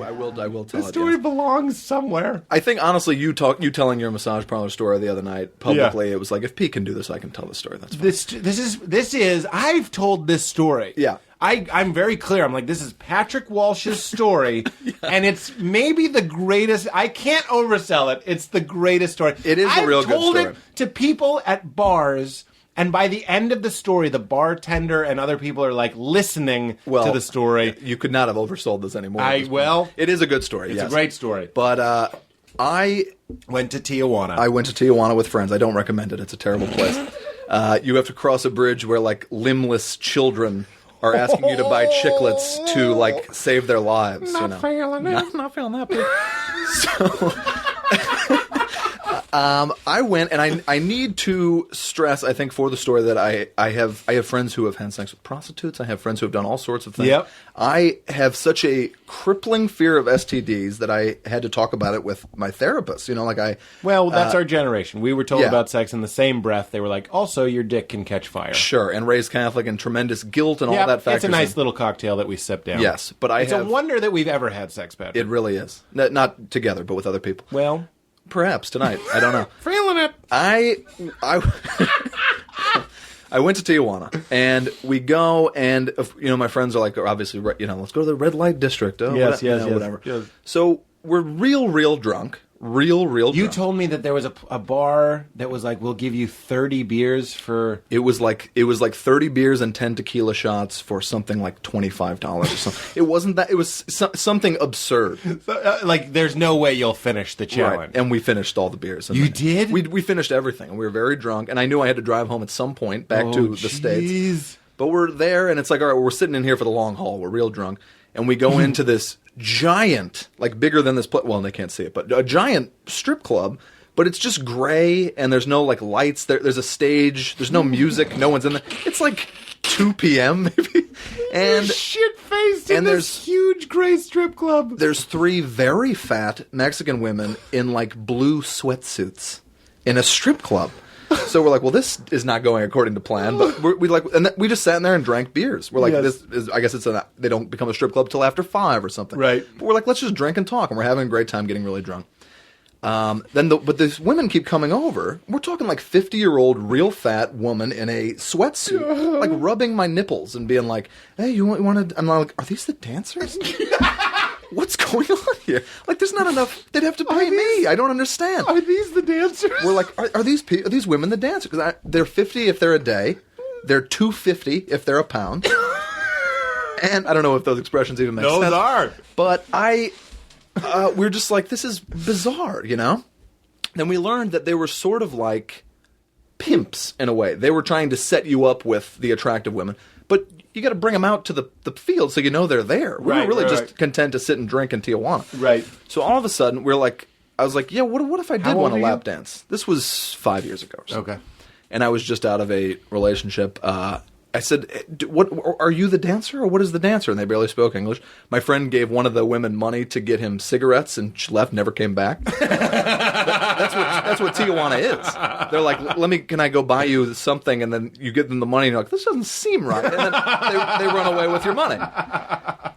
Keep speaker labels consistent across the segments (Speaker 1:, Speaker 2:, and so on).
Speaker 1: I will tell
Speaker 2: This
Speaker 1: it.
Speaker 2: story
Speaker 1: Yes.
Speaker 2: belongs somewhere.
Speaker 1: I think honestly, you telling your massage parlor story the other night publicly, it was like, if Pete can do this, I can tell the story. That's fine.
Speaker 2: This is. I've told this story.
Speaker 1: Yeah.
Speaker 2: I'm very clear. I'm like, this is Patrick Walsh's story, and it's maybe the greatest. I can't oversell it. It's the greatest story.
Speaker 1: It is a real good story.
Speaker 2: I've told it to people at bars. And by the end of the story, the bartender and other people are like listening to the story.
Speaker 1: You could not have oversold this anymore.
Speaker 2: It
Speaker 1: is a good story.
Speaker 2: It's a great story.
Speaker 1: But I
Speaker 2: went to Tijuana.
Speaker 1: I went to Tijuana with friends. I don't recommend it. It's a terrible place. You have to cross a bridge where like limbless children are asking you to buy chiclets to like save their lives.
Speaker 2: Not feeling it.
Speaker 1: Not feeling that. So. I went, and I need to stress, I think, for the story that I have friends who have had sex with prostitutes. I have friends who have done all sorts of things.
Speaker 2: Yep.
Speaker 1: I have such a crippling fear of STDs that I had to talk about it with my therapist.
Speaker 2: Well, that's our generation. We were told about sex in the same breath. They were like, also, your dick can catch fire.
Speaker 1: Sure, and raised Catholic and tremendous guilt and all that factors.
Speaker 2: It's a nice little cocktail that we sip down.
Speaker 1: Yes, but it's
Speaker 2: a wonder that we've ever had sex, Patrick.
Speaker 1: It really is. Not together, but with other people.
Speaker 2: Well,
Speaker 1: perhaps tonight. I don't know.
Speaker 2: Feeling it.
Speaker 1: I went to Tijuana, and we go, and my friends are like, obviously, let's go to the red light district. Oh,
Speaker 2: yes,
Speaker 1: whatever.
Speaker 2: Yes.
Speaker 1: So we're real drunk. Real
Speaker 2: You
Speaker 1: drunk.
Speaker 2: told me that there was a bar that was like, we'll give you 30 beers for...
Speaker 1: It was like 30 beers and 10 tequila shots for something like $25 or something. It wasn't that. It was something absurd.
Speaker 2: Like, there's no way you'll finish the challenge.
Speaker 1: Right. And we finished all the beers.
Speaker 2: You did?
Speaker 1: We finished everything. And we were very drunk. And I knew I had to drive home at some point back to the States. But we're there, and it's like, all right, we're sitting in here for the long haul. We're real drunk. And we go into this giant, like bigger than this well, they can't see it, but a giant strip club, but it's just gray, and there's no like lights. There's a stage. There's no music. No one's in there. It's like 2 p.m. maybe. And
Speaker 2: shit-faced in this huge gray strip club.
Speaker 1: There's 3 very fat Mexican women in like blue sweatsuits in a strip club. So we're like, well, this is not going according to plan. But we just sat in there and drank beers. We're like, this is, I guess they don't become a strip club till after 5 or something.
Speaker 2: Right.
Speaker 1: But we're like, let's just drink and talk, and we're having a great time, getting really drunk. But these women keep coming over. We're talking like 50-year-old, real fat woman in a sweatsuit, like rubbing my nipples and being like, hey, you want to? I'm like, are these the dancers? What's going on here? Like, there's not enough. They'd have to pay me. I don't understand.
Speaker 2: Are these the dancers?
Speaker 1: We're like, are these women the dancers? Because they're 50 if they're a day. They're $2.50 if they're a pound. And I don't know if those expressions even make sense.
Speaker 2: Those are.
Speaker 1: But we're just like, this is bizarre, Then we learned that they were sort of like pimps in a way. They were trying to set you up with the attractive women. But you got to bring them out to the field so they're there. We were really just content to sit and drink in Tijuana.
Speaker 2: Right.
Speaker 1: So all of a sudden, I was like, yeah, what if I did want a lap dance? This was 5 years ago or so.
Speaker 2: Okay.
Speaker 1: And I was just out of a relationship. I said, "What are you the dancer, or what is the dancer?" And they barely spoke English. My friend gave one of the women money to get him cigarettes, and she left, never came back. That's what Tijuana is. They're like, can I go buy you something? And then you give them the money, and you're like, this doesn't seem right. And then they run away with your money.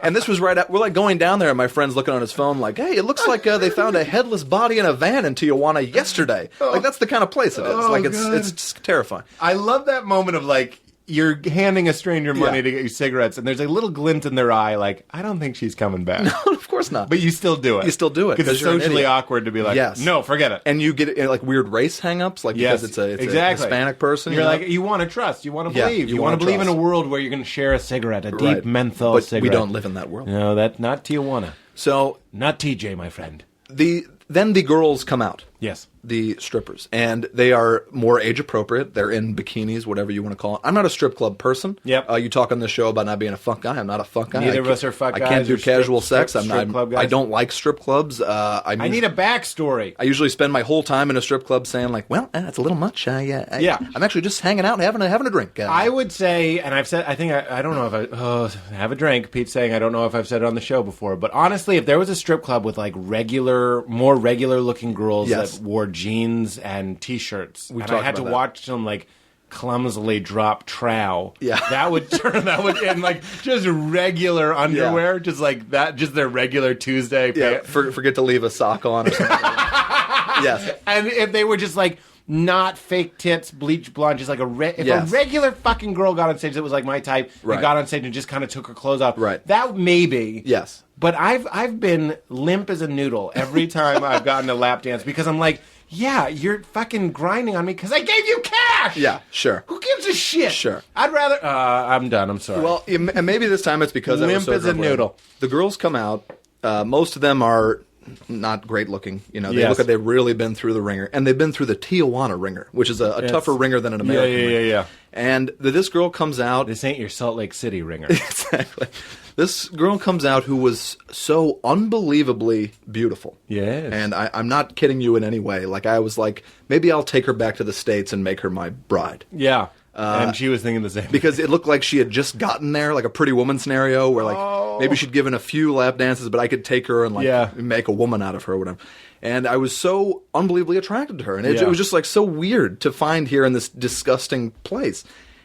Speaker 1: And this was right at, we're like going down there, and my friend's looking on his phone like, hey, it looks like they found a headless body in a van in Tijuana yesterday. Like, that's the kind of place it is. It's just terrifying.
Speaker 2: I love that moment of like, you're handing a stranger money to get you cigarettes, and there's a little glint in their eye, like, I don't think she's coming back.
Speaker 1: No, of course not.
Speaker 2: But you still do it.
Speaker 1: You still do it.
Speaker 2: Because it's socially awkward to be like, no, forget it.
Speaker 1: And you get like weird race hang-ups, like because it's a Hispanic person.
Speaker 2: You're like, you want to trust, you want to believe. You want to believe in a world where you're going to share a cigarette, a deep menthol cigarette.
Speaker 1: We don't live in that world.
Speaker 2: No, that's not Tijuana.
Speaker 1: So,
Speaker 2: not TJ, my friend.
Speaker 1: Then the girls come out.
Speaker 2: Yes.
Speaker 1: The strippers. And they are more age appropriate. They're in bikinis, whatever you want to call it. I'm not a strip club person.
Speaker 2: Yep.
Speaker 1: You talk on this show about not being a fuck guy. I'm not a fuck guy.
Speaker 2: Neither of us are fuck guys.
Speaker 1: I can't do casual sex.
Speaker 2: Strip club guys.
Speaker 1: I don't like strip clubs.
Speaker 2: I need a backstory.
Speaker 1: I usually spend my whole time in a strip club saying like, well, it's a little much. I'm actually just hanging out and having a drink.
Speaker 2: I would say, and I've said, I don't know if I have a drink. Pete's saying I don't know if I've said it on the show before, but honestly, if there was a strip club with like more regular looking girls that wore jeans and t-shirts, and I had to watch them like clumsily drop trow.
Speaker 1: Yeah.
Speaker 2: That would in like just regular underwear, just like that, just their regular Tuesday
Speaker 1: Yeah,
Speaker 2: pants.
Speaker 1: forget to leave a sock on or something. Yes.
Speaker 2: And if they were just like not fake tits, bleach blonde, just like a regular fucking girl got on stage that was like my type,
Speaker 1: Right.
Speaker 2: and got on stage and just kind of took her clothes off,
Speaker 1: Right.
Speaker 2: that maybe.
Speaker 1: Yes.
Speaker 2: But I've been limp as a noodle every time I've gotten a lap dance because I'm like, yeah, you're fucking grinding on me because I gave you cash.
Speaker 1: Yeah, sure.
Speaker 2: Who gives a shit?
Speaker 1: Sure.
Speaker 2: I'd rather. I'm done. I'm sorry.
Speaker 1: Well, and maybe this time it's because I was
Speaker 2: Limp
Speaker 1: so
Speaker 2: as a
Speaker 1: drunk.
Speaker 2: noodle.
Speaker 1: The girls come out. Most of them are not great looking. You know, they
Speaker 2: Yes.
Speaker 1: look like they've really been through the ringer, and they've been through the Tijuana ringer, which is a tougher ringer than an American ringer.
Speaker 2: Yeah.
Speaker 1: And this girl comes out.
Speaker 2: This ain't your Salt Lake City ringer.
Speaker 1: Exactly. This girl comes out who was so unbelievably beautiful.
Speaker 2: Yes.
Speaker 1: And I'm not kidding you in any way. Like, I was like, maybe I'll take her back to the States and make her my bride.
Speaker 2: Yeah. And she was thinking the same.
Speaker 1: Because it looked like she had just gotten there, like a Pretty Woman scenario, where like maybe she'd given a few lap dances, but I could take her and like make a woman out of her or whatever. And I was so unbelievably attracted to her. And it was just like so weird to find here in this disgusting place.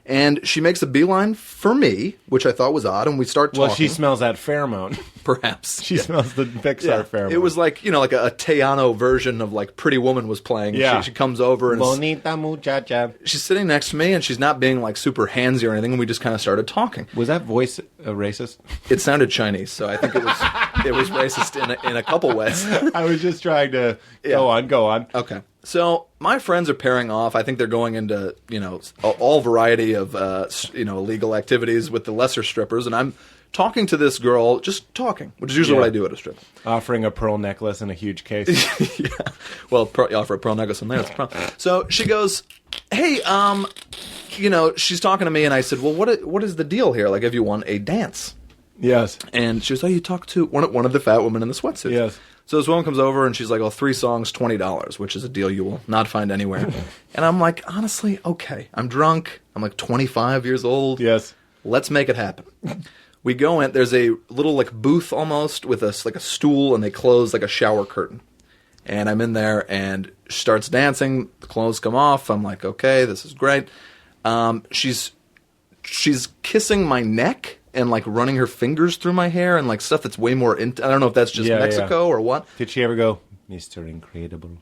Speaker 1: And she makes a beeline for me, which I thought was odd, and we start talking.
Speaker 2: Well, she smells that pheromone.
Speaker 1: Perhaps.
Speaker 2: She smells the Pixar pheromone.
Speaker 1: It was like, you know, like a Tejano version of like Pretty Woman was playing.
Speaker 2: Yeah.
Speaker 1: She comes over and
Speaker 2: Bonita muchacha.
Speaker 1: she's sitting next to me, and she's not being like super handsy or anything, and we just kind of started talking.
Speaker 2: Was that voice racist?
Speaker 1: It sounded Chinese, so I think it was racist in a couple ways.
Speaker 2: I was just trying to go on.
Speaker 1: Okay. So my friends are pairing off. I think they're going into, you know, all variety of, illegal activities with the lesser strippers. And I'm talking to this girl, just talking, which is usually what I do at a strip.
Speaker 2: Offering a pearl necklace in a huge case.
Speaker 1: Yeah. Well, you offer a pearl necklace in there. That's a problem. So she goes, hey, she's talking to me. And I said, well, what is the deal here? Like, have you won a dance?
Speaker 2: Yes.
Speaker 1: And she was, you talked to one of the fat women in the sweatsuit.
Speaker 2: Yes.
Speaker 1: So this woman comes over and she's like, 3 songs, $20, which is a deal you will not find anywhere. And I'm like, honestly, okay. I'm drunk. I'm like 25 years old.
Speaker 2: Yes.
Speaker 1: Let's make it happen. We go in. There's a little like booth almost with a stool, and they close like a shower curtain. And I'm in there, and she starts dancing. The clothes come off. I'm like, okay, this is great. She's kissing my neck and like running her fingers through my hair and like stuff that's way more I don't know if that's just Mexico or what.
Speaker 2: Did she ever go, Mr. Incredible?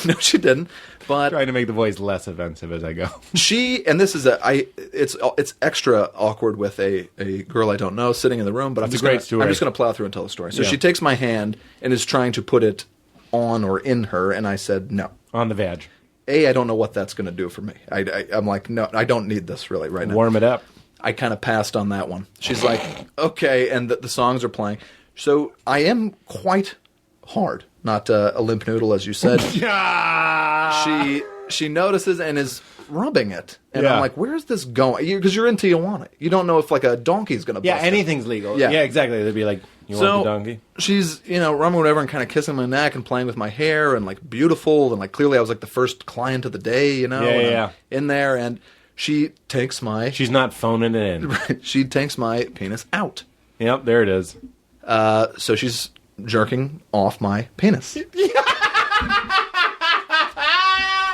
Speaker 1: No, she didn't. But
Speaker 2: Trying to make the voice less offensive as I go.
Speaker 1: and this is it's extra awkward with a girl I don't know sitting in the room, but I'm just going to plow through and tell the story. So she takes my hand and is trying to put it on or in her, and I said no.
Speaker 2: On the vag.
Speaker 1: I don't know what that's going to do for me. I'm like, no, I don't need this really right now.
Speaker 2: Warm it up.
Speaker 1: I kind of passed on that one. She's like, okay, and the songs are playing. So I am quite hard, not a limp noodle, as you said. She notices and is rubbing it. And I'm like, where's this going? Because you're in Tijuana. You don't know if like a donkey's going to bust
Speaker 2: anything's legal.
Speaker 1: Yeah.
Speaker 2: Yeah, exactly. They'd be like, you want the donkey?
Speaker 1: She's, rubbing whatever and kind of kissing my neck and playing with my hair and like beautiful. And like clearly I was like the first client of the day, and I'm in there, and she takes my...
Speaker 2: She's not phoning it in.
Speaker 1: Right. She takes my penis out.
Speaker 2: Yep, there it is.
Speaker 1: So she's jerking off my penis.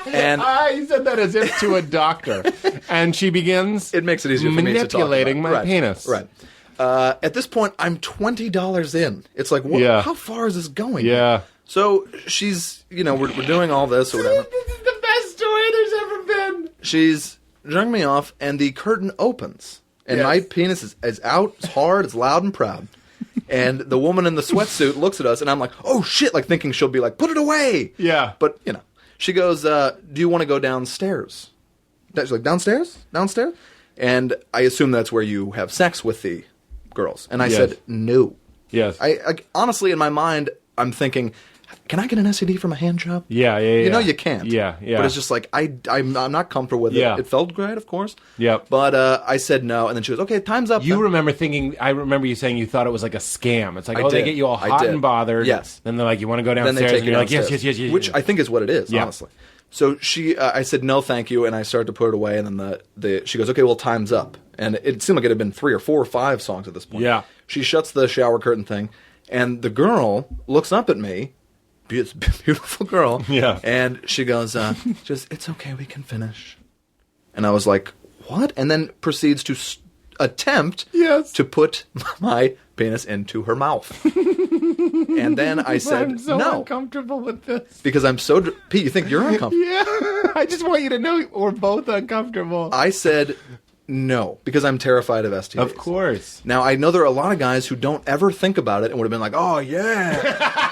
Speaker 1: And
Speaker 2: you said that as if to a doctor. And she begins...
Speaker 1: It makes it easier for me to talk about.
Speaker 2: Manipulating my penis.
Speaker 1: Right. At this point, I'm $20 in. It's like, how far is this going?
Speaker 2: Yeah.
Speaker 1: So she's, we're doing all this or whatever.
Speaker 2: This is the best story there's ever been.
Speaker 1: She's jerking me off, and the curtain opens. And my penis is out, it's hard, it's loud and proud. And the woman in the sweatsuit looks at us, and I'm like, oh shit, like thinking she'll be like, put it away.
Speaker 2: Yeah.
Speaker 1: But, she goes, do you want to go downstairs? She's like, downstairs? Downstairs? And I assume that's where you have sex with the girls. And I said, no.
Speaker 2: Yes.
Speaker 1: I honestly, in my mind, I'm thinking, can I get an STD from a hand job?
Speaker 2: Yeah.
Speaker 1: You can't.
Speaker 2: Yeah.
Speaker 1: But it's just like, I'm not comfortable with it.
Speaker 2: Yeah.
Speaker 1: It felt great, of course.
Speaker 2: Yep.
Speaker 1: But I said no, and then she goes, okay, time's up.
Speaker 2: You remember thinking, I remember you saying you thought it was like a scam. It's like,
Speaker 1: I
Speaker 2: they
Speaker 1: did.
Speaker 2: get you all hot and bothered.
Speaker 1: Yes.
Speaker 2: Then they're like, you want to go
Speaker 1: Then
Speaker 2: downstairs?
Speaker 1: they take
Speaker 2: And
Speaker 1: you
Speaker 2: you're like,
Speaker 1: downstairs.
Speaker 2: yes.
Speaker 1: Which I think is what it is, honestly. So I said, no, thank you, and I started to put it away, and then she goes, okay, well, time's up. And it seemed like it had been 3 or 4 or 5 songs at this point.
Speaker 2: Yeah.
Speaker 1: She shuts the shower curtain thing, and the girl looks up at me, beautiful girl,
Speaker 2: Yeah.
Speaker 1: and she goes, it's okay, we can finish. And I was like, what? And then proceeds to attempt
Speaker 2: Yes.
Speaker 1: to put my penis into her mouth. And then I said,
Speaker 2: I'm so
Speaker 1: no.
Speaker 2: uncomfortable with this.
Speaker 1: Because I'm so... Pete, you think you're uncomfortable?
Speaker 2: Yeah. I just want you to know we're both uncomfortable.
Speaker 1: I said no, because I'm terrified of STDs.
Speaker 2: Of course.
Speaker 1: Now, I know there are a lot of guys who don't ever think about it and would have been like, oh, yeah.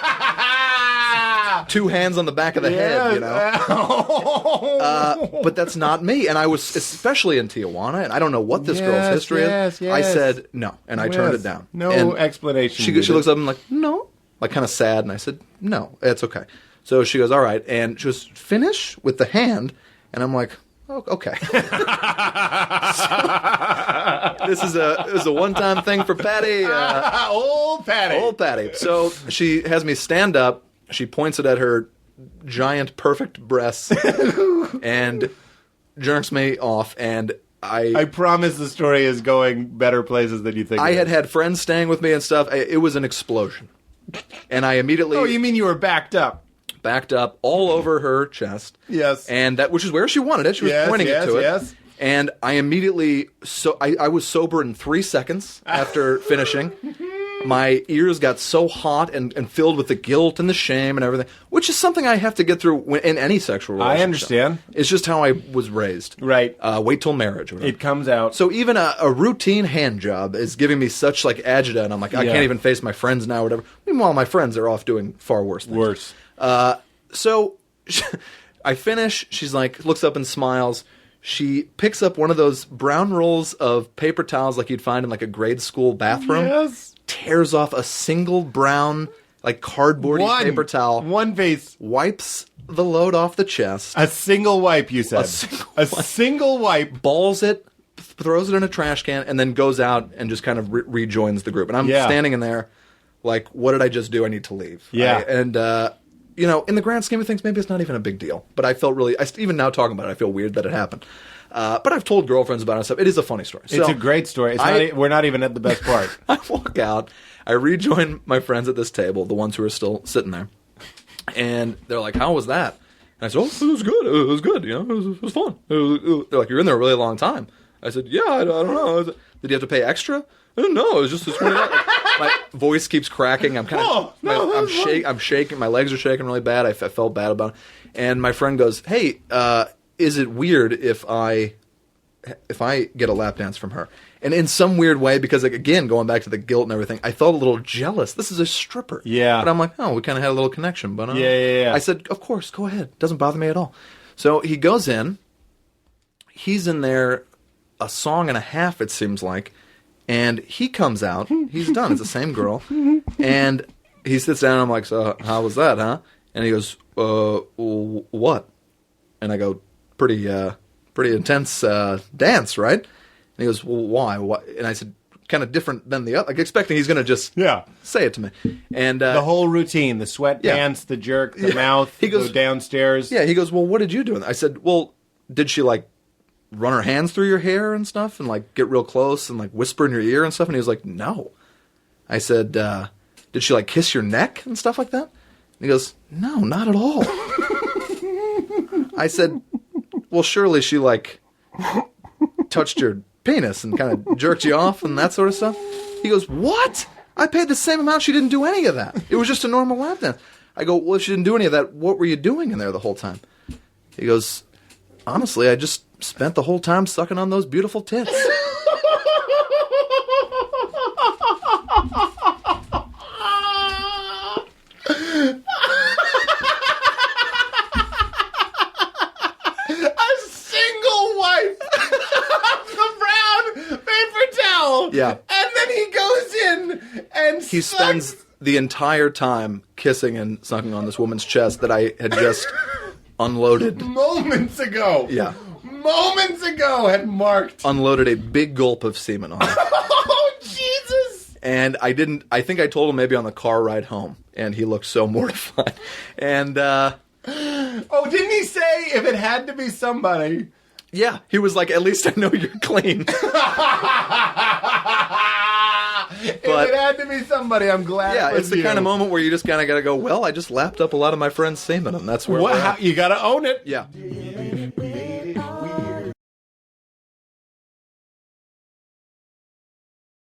Speaker 1: 2 hands on the back of the head, you know? But that's not me. And I was, especially in Tijuana, and I don't know what this girl's history is. I said no, and I turned it down.
Speaker 2: No
Speaker 1: and
Speaker 2: explanation.
Speaker 1: She looks up and like, no. Like, kind of sad, and I said, no, it's okay. So she goes, all right. And she goes, finish with the hand. And I'm like, oh, okay. This is a one-time thing for Patty.
Speaker 2: Old Patty.
Speaker 1: Old Patty. So she has me stand up. She points it at her giant, perfect breasts and jerks me off. And
Speaker 2: I promise the story is going better places than you think.
Speaker 1: I had friends staying with me and stuff. It was an explosion. And I immediately...
Speaker 2: Oh, you mean you were backed up?
Speaker 1: Backed up all over her chest.
Speaker 2: Yes.
Speaker 1: And which is where she wanted it. She was pointing it to it.
Speaker 2: Yes.
Speaker 1: And I immediately... I was sober in 3 seconds after finishing. My ears got so hot and filled with the guilt and the shame and everything, which is something I have to get through in any sexual relationship.
Speaker 2: I understand.
Speaker 1: It's just how I was raised.
Speaker 2: Right.
Speaker 1: Wait till marriage. Or whatever.
Speaker 2: It comes out.
Speaker 1: So even a routine hand job is giving me such like agita, and I'm like, I can't even face my friends now or whatever. Meanwhile, my friends are off doing far worse things.
Speaker 2: Worse.
Speaker 1: So I finish. She's like, looks up and smiles. She picks up one of those brown rolls of paper towels like you'd find in like a grade school bathroom.
Speaker 2: Yes.
Speaker 1: Tears off a single brown, like cardboardy paper towel.
Speaker 2: One face.
Speaker 1: Wipes the load off the chest.
Speaker 2: A single wipe, you said. A single wipe.
Speaker 1: Balls it, throws it in a trash can, and then goes out and just kind of rejoins the group. And I'm standing in there like, what did I just do? I need to leave.
Speaker 2: Yeah.
Speaker 1: And, you know, in the grand scheme of things, maybe it's not even a big deal. But I felt really, even now talking about it, I feel weird that it happened. But I've told girlfriends about it and stuff. It is a funny story. So
Speaker 2: It's a great story. We're not even at the best part.
Speaker 1: I walk out. I rejoin my friends at this table, the ones who are still sitting there. And they're like, how was that? And I said, oh, it was good. It was good. You know, it was fun. They're like, you're in there a really long time. I said, yeah, I don't know. Did you have to pay extra? No, it was just this $20. My voice keeps cracking. I'm kind of, I'm shaking. My legs are shaking really bad. I felt bad about it. And my friend goes, hey, is it weird if I get a lap dance from her? And in some weird way, because like, again, going back to the guilt and everything, I felt a little jealous. This is a stripper.
Speaker 2: Yeah.
Speaker 1: But I'm like, oh, we kind of had a little connection. But
Speaker 2: yeah.
Speaker 1: I said, of course, go ahead. Doesn't bother me at all. So he goes in. He's in there a song and a half, it seems like. And he comes out. He's done. It's the same girl. And he sits down and I'm like, so how was that, huh? And he goes, what? And I go, pretty intense dance, right? And he goes, well, why? And I said, kind of different than the other. Like, expecting he's going to just say it to me. And
Speaker 2: the whole routine, the sweat dance, the jerk, the mouth, he goes, go downstairs.
Speaker 1: Yeah, he goes, well, what did you do? And I said, well, did she, like, run her hands through your hair and stuff and, like, get real close and, like, whisper in your ear and stuff? And he was like, no. I said, did she, like, kiss your neck and stuff like that? And he goes, no, not at all. I said, well, surely she, like, touched your penis and kind of jerked you off and that sort of stuff. He goes, what? I paid the same amount. She didn't do any of that. It was just a normal lap dance. I go, well, if she didn't do any of that, what were you doing in there the whole time? He goes, honestly, I just spent the whole time sucking on those beautiful tits. Yeah.
Speaker 2: And then he goes in and
Speaker 1: he spends the entire time kissing and sucking on this woman's chest that I had just unloaded.
Speaker 2: Moments ago.
Speaker 1: Yeah.
Speaker 2: Moments ago had marked.
Speaker 1: Unloaded a big gulp of semen on her.
Speaker 2: Oh, Jesus.
Speaker 1: And I think I told him maybe on the car ride home. And he looked so mortified. And,
Speaker 2: oh, didn't he say if it had to be somebody...
Speaker 1: Yeah, he was like, at least I know you're clean.
Speaker 2: If it had to be somebody, I'm glad it was
Speaker 1: it's the
Speaker 2: you.
Speaker 1: kind of moment where you just kind of got to go, well, I just lapped up a lot of my friends' semen, and that's where we're at.
Speaker 2: You got to own it.
Speaker 1: Yeah.